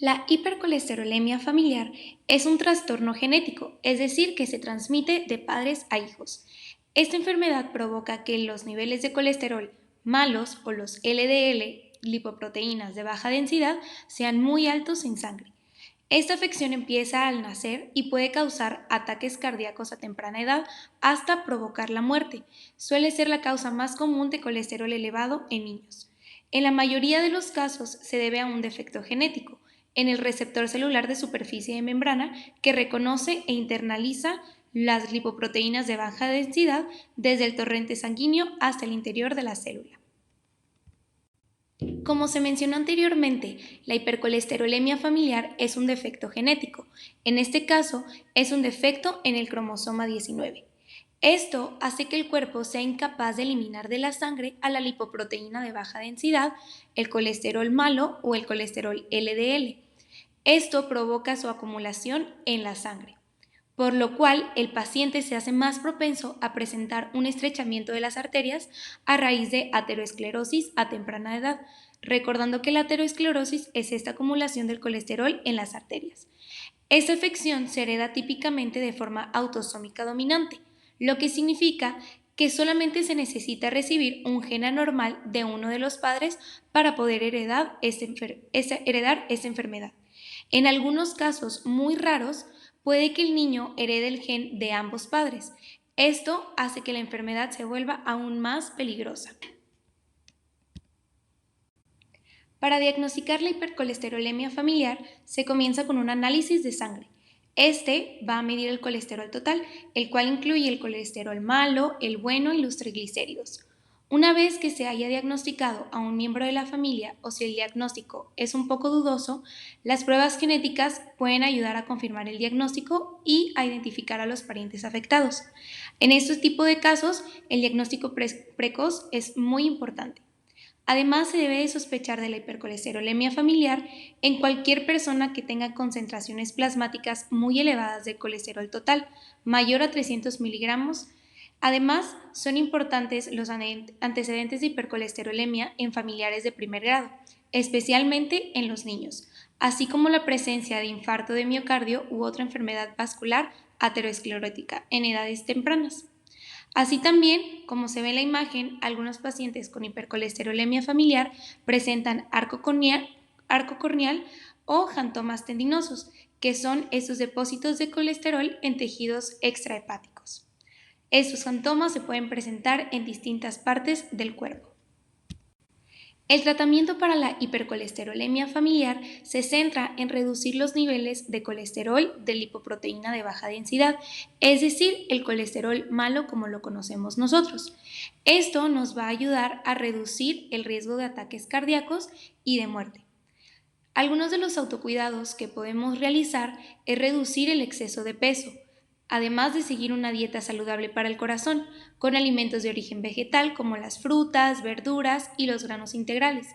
La hipercolesterolemia familiar es un trastorno genético, es decir, que se transmite de padres a hijos. Esta enfermedad provoca que los niveles de colesterol malos o los LDL, lipoproteínas de baja densidad, sean muy altos en sangre. Esta afección empieza al nacer y puede causar ataques cardíacos a temprana edad hasta provocar la muerte. Suele ser la causa más común de colesterol elevado en niños. En la mayoría de los casos se debe a un defecto genético en el receptor celular de superficie de membrana que reconoce e internaliza las lipoproteínas de baja densidad desde el torrente sanguíneo hasta el interior de la célula. Como se mencionó anteriormente, la hipercolesterolemia familiar es un defecto genético. En este caso, es un defecto en el cromosoma 19. Esto hace que el cuerpo sea incapaz de eliminar de la sangre a la lipoproteína de baja densidad, el colesterol malo o el colesterol LDL. Esto provoca su acumulación en la sangre, por lo cual el paciente se hace más propenso a presentar un estrechamiento de las arterias a raíz de aterosclerosis a temprana edad, recordando que la aterosclerosis es esta acumulación del colesterol en las arterias. Esta afección se hereda típicamente de forma autosómica dominante, lo que significa que solamente se necesita recibir un gen anormal de uno de los padres para poder heredar esta enfermedad. En algunos casos muy raros, puede que el niño herede el gen de ambos padres. Esto hace que la enfermedad se vuelva aún más peligrosa. Para diagnosticar la hipercolesterolemia familiar, se comienza con un análisis de sangre. Este va a medir el colesterol total, el cual incluye el colesterol malo, el bueno y los triglicéridos. Una vez que se haya diagnosticado a un miembro de la familia o si el diagnóstico es un poco dudoso, las pruebas genéticas pueden ayudar a confirmar el diagnóstico y a identificar a los parientes afectados. En este tipo de casos, el diagnóstico precoz es muy importante. Además, se debe de sospechar de la hipercolesterolemia familiar en cualquier persona que tenga concentraciones plasmáticas muy elevadas de colesterol total, mayor a 300 miligramos. Además, son importantes los antecedentes de hipercolesterolemia en familiares de primer grado, especialmente en los niños, así como la presencia de infarto de miocardio u otra enfermedad vascular aterosclerótica en edades tempranas. Así también, como se ve en la imagen, algunos pacientes con hipercolesterolemia familiar presentan arco corneal o jantomas tendinosos, que son esos depósitos de colesterol en tejidos extrahepáticos. Estos jantomas se pueden presentar en distintas partes del cuerpo. El tratamiento para la hipercolesterolemia familiar se centra en reducir los niveles de colesterol de lipoproteína de baja densidad, es decir, el colesterol malo como lo conocemos nosotros. Esto nos va a ayudar a reducir el riesgo de ataques cardíacos y de muerte. Algunos de los autocuidados que podemos realizar es reducir el exceso de peso, además de seguir una dieta saludable para el corazón, con alimentos de origen vegetal como las frutas, verduras y los granos integrales,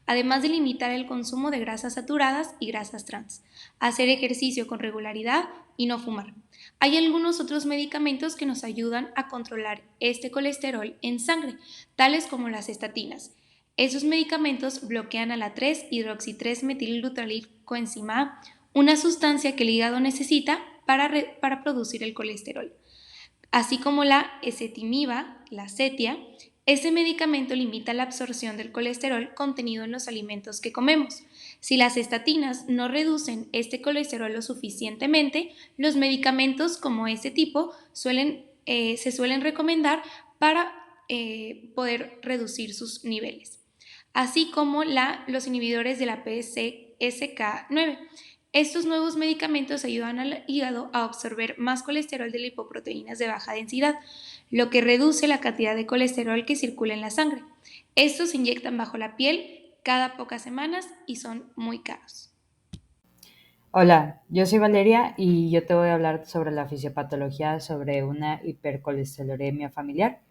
además de limitar el consumo de grasas saturadas y grasas trans, hacer ejercicio con regularidad y no fumar. Hay algunos otros medicamentos que nos ayudan a controlar este colesterol en sangre, tales como las estatinas. Esos medicamentos bloquean a la 3-hidroxi-3-metilglutaril coenzima A, una sustancia que el hígado necesita para producir el colesterol. Así como la ezetimiba, la zetia, este medicamento limita la absorción del colesterol contenido en los alimentos que comemos. Si las estatinas no reducen este colesterol lo suficientemente, los medicamentos como este tipo se suelen recomendar para poder reducir sus niveles, así como los inhibidores de la PCSK9. Estos nuevos medicamentos ayudan al hígado a absorber más colesterol de lipoproteínas de baja densidad, lo que reduce la cantidad de colesterol que circula en la sangre. Estos se inyectan bajo la piel cada pocas semanas y son muy caros. Hola, yo soy Valeria y yo te voy a hablar sobre la fisiopatología sobre una hipercolesterolemia familiar.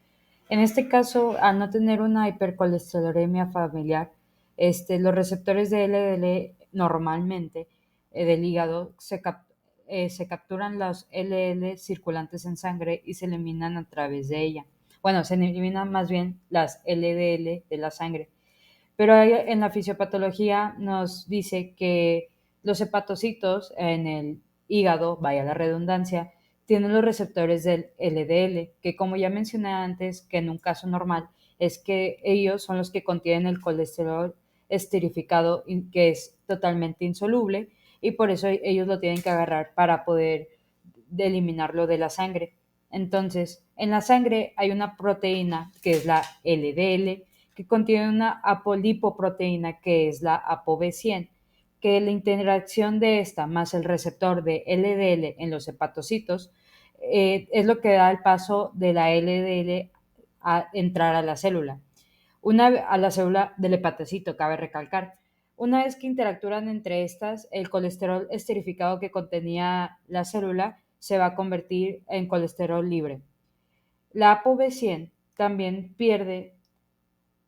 En este caso, al no tener una hipercolesterolemia familiar, los receptores de LDL normalmente del hígado se capturan los LL circulantes en sangre y se eliminan a través de ella. Bueno, se eliminan más bien las LDL de la sangre. Pero en la fisiopatología nos dice que Los hepatocitos en el hígado, vaya la redundancia, tienen los receptores del LDL, que como ya mencioné antes, que en un caso normal es que ellos son los que contienen el colesterol esterificado, que es totalmente insoluble, y por eso ellos lo tienen que agarrar para poder eliminarlo de la sangre. Entonces, en la sangre hay una proteína que es la LDL, que contiene una apolipoproteína que es la ApoB100, que la interacción de esta más el receptor de LDL en los hepatocitos es lo que da el paso de la LDL a entrar a la célula. A la célula del hepatocito, cabe recalcar. Una vez que interactúan entre estas, el colesterol esterificado que contenía la célula se va a convertir en colesterol libre. La ApoB100 también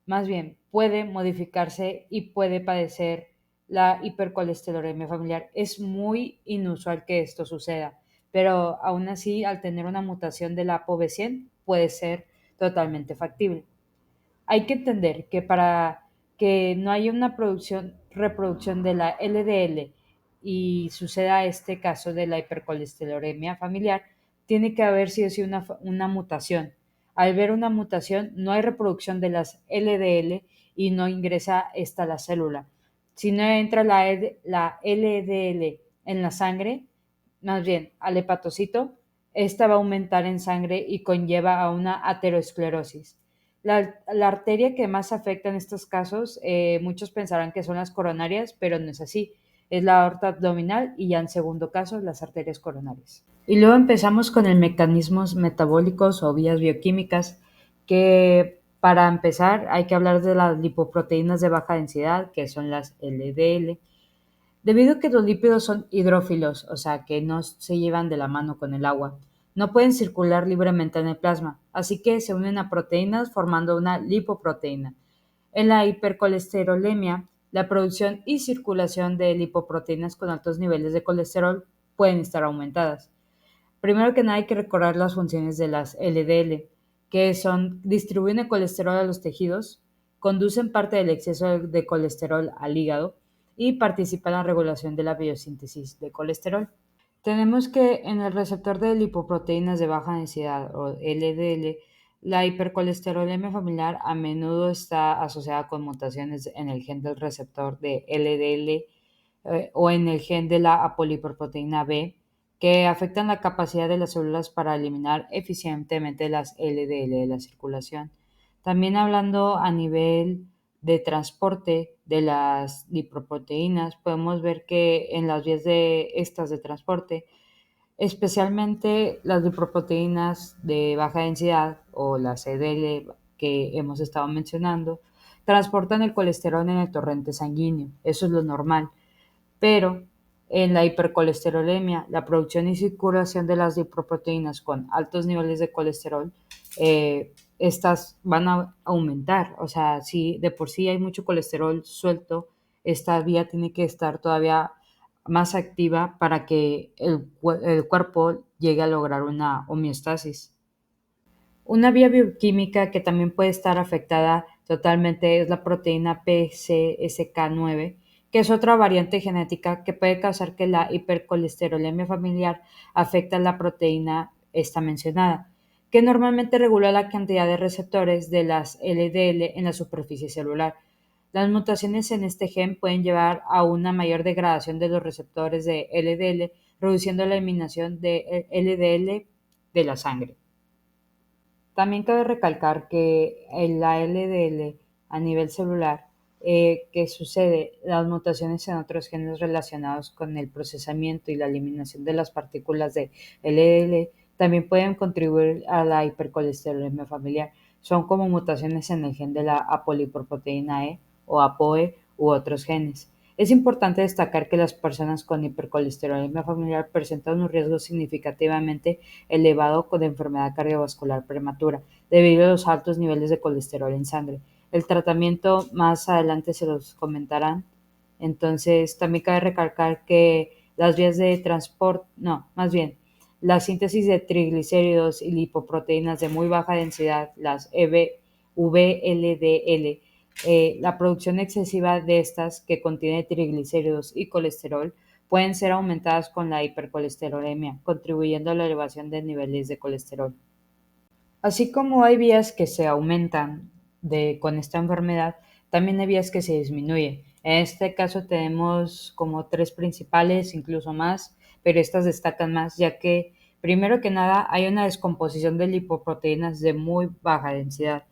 más bien puede modificarse y puede padecer la hipercolesterolemia familiar. Es muy inusual que esto suceda, pero aún así, al tener una mutación de la ApoB100, puede ser totalmente factible. Hay que entender que para que no haya una reproducción de la LDL y suceda este caso de la hipercolesterolemia familiar, tiene que haber sí o sí una mutación. Al ver una mutación, no hay reproducción de las LDL y no ingresa esta a la célula. Si no entra la LDL en la sangre, más bien al hepatocito, esta va a aumentar en sangre y conlleva a una aterosclerosis. La arteria que más afecta en estos casos, muchos pensarán que son las coronarias, pero no es así. Es la aorta abdominal y ya en segundo caso las arterias coronarias. Y luego empezamos con el mecanismos metabólicos o vías bioquímicas, que para empezar hay que hablar de las lipoproteínas de baja densidad, que son las LDL. Debido a que los lípidos son hidrófilos, o sea que no se llevan de la mano con el agua, no pueden circular libremente en el plasma, así que se unen a proteínas formando una lipoproteína. En la hipercolesterolemia, la producción y circulación de lipoproteínas con altos niveles de colesterol pueden estar aumentadas. Primero que nada hay que recordar las funciones de las LDL, que son distribuyen el colesterol a los tejidos, conducen parte del exceso de colesterol al hígado y participan en la regulación de la biosíntesis de colesterol. Tenemos que en el receptor de lipoproteínas de baja densidad o LDL, la hipercolesterolemia familiar a menudo está asociada con mutaciones en el gen del receptor de LDL o en el gen de la apolipoproteína B, que afectan la capacidad de las células para eliminar eficientemente las LDL de la circulación. También hablando a nivel de transporte de las lipoproteínas, podemos ver que en las vías de estas de transporte, especialmente las lipoproteínas de baja densidad o las LDL que hemos estado mencionando, transportan el colesterol en el torrente sanguíneo. Eso es lo normal. Pero en la hipercolesterolemia, la producción y circulación de las lipoproteínas con altos niveles de colesterol, estas van a aumentar. O sea, si de por sí hay mucho colesterol suelto, esta vía tiene que estar todavía más activa para que el cuerpo llegue a lograr una homeostasis. Una vía bioquímica que también puede estar afectada totalmente es la proteína PCSK9, que es otra variante genética que puede causar que la hipercolesterolemia familiar afecte a la proteína esta mencionada, que normalmente regula la cantidad de receptores de las LDL en la superficie celular. Las mutaciones en este gen pueden llevar a una mayor degradación de los receptores de LDL, reduciendo la eliminación de LDL de la sangre. También cabe recalcar que en la LDL a nivel celular, que sucede las mutaciones en otros genes relacionados con el procesamiento y la eliminación de las partículas de LDL, también pueden contribuir a la hipercolesterolemia familiar. Son como mutaciones en el gen de la apolipoproteína E o ApoE u otros genes. Es importante destacar que las personas con hipercolesterolemia familiar presentan un riesgo significativamente elevado con enfermedad cardiovascular prematura, debido a los altos niveles de colesterol en sangre. El tratamiento más adelante se los comentarán. Entonces, también cabe recalcar que las vías de transporte, no, más bien, la síntesis de triglicéridos y lipoproteínas de muy baja densidad, las VLDL, la producción excesiva de estas que contiene triglicéridos y colesterol pueden ser aumentadas con la hipercolesterolemia, contribuyendo a la elevación de niveles de colesterol. Así como hay vías que se aumentan con esta enfermedad, también hay vías que se disminuyen. En este caso tenemos como tres principales, incluso más, pero estas destacan más, ya que primero que nada hay una descomposición de lipoproteínas de muy baja densidad.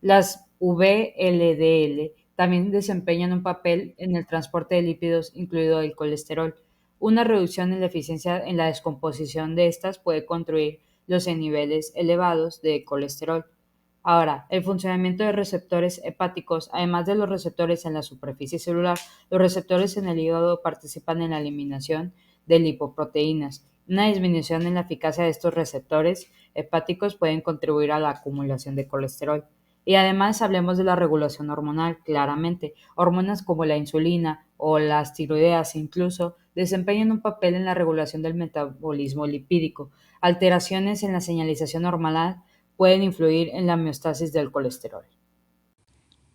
Las VLDL también desempeñan un papel en el transporte de lípidos, incluido el colesterol. Una reducción en la eficiencia en la descomposición de estas puede contribuir los niveles elevados de colesterol. Ahora, el funcionamiento de receptores hepáticos, además de los receptores en la superficie celular, los receptores en el hígado participan en la eliminación de lipoproteínas. Una disminución en la eficacia de estos receptores hepáticos pueden contribuir a la acumulación de colesterol. Y además hablemos de la regulación hormonal, claramente. Hormonas como la insulina o las tiroideas incluso desempeñan un papel en la regulación del metabolismo lipídico. Alteraciones en la señalización hormonal pueden influir en la homeostasis del colesterol.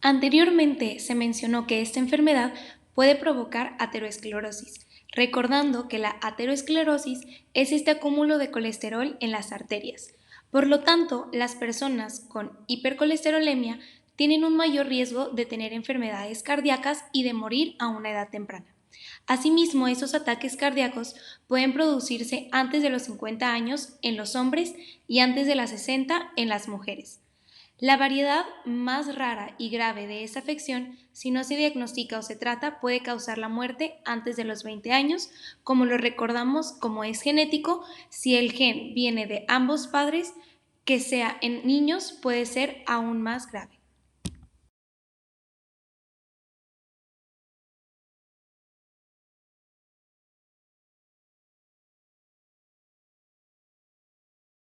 Anteriormente se mencionó que esta enfermedad puede provocar aterosclerosis, recordando que la aterosclerosis es este acúmulo de colesterol en las arterias. Por lo tanto, las personas con hipercolesterolemia tienen un mayor riesgo de tener enfermedades cardíacas y de morir a una edad temprana. Asimismo, esos ataques cardíacos pueden producirse antes de los 50 años en los hombres y antes de las 60 en las mujeres. La variedad más rara y grave de esta afección, si no se diagnostica o se trata, puede causar la muerte antes de los 20 años, como lo recordamos como es genético, si el gen viene de ambos padres, que sea en niños puede ser aún más grave.